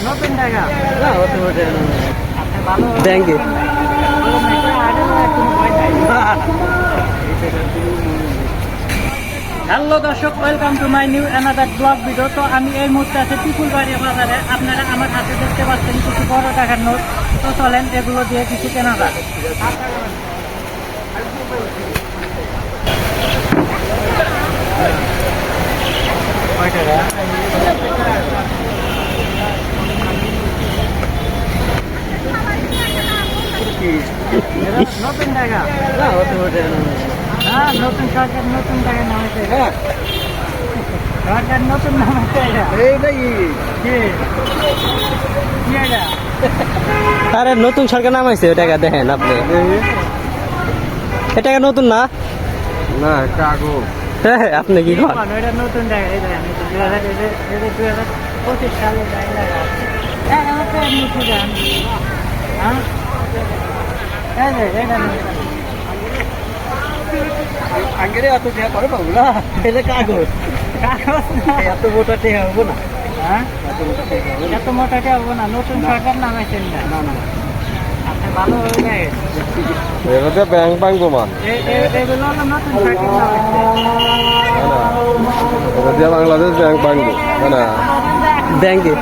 নতুন টাকা ভালো ব্যাংকে হ্যালো দর্শক, welcome to my new another blog video. তো আমি এই মুহূর্তে আছি পিপুলবাড়ি বাজারে। আপনারা আমার হাতে দেখতে পাচ্ছেন কিছু বড় টাকার নোট। তো চলেন এগুলো দিয়ে কিছু কেনা যায়। নতুন টাকা হ্যাঁ, নতুন সরকার নতুন টাকা নামাইছে। সরকার নতুন নামাইছে আরে নতুন সরকার নামাইছে ওই টাকা দেখেন আপনি। এটা নতুন না না কাগজ হ্যাঁ, আপনি কি করেন? এটা নতুন টাকা। এই দেখেন 2025 সালের টাকা। আগের এত টাকা করে পাবো না, এটা কাগজ এত মোটা টাকা হবো না। হ্যাঁ, এত মোটা টাকা হবো না। নতুন সরকার নামাইছেন না? না না আপনি ভালো হয়ে যায়। এটা ব্যাংক ভাঙবো মা, এগুলো হলো নতুন সরকার নামাইছে। এটা বাংলাদেশ ব্যাংক ভাঙবো না। ব্যাংকে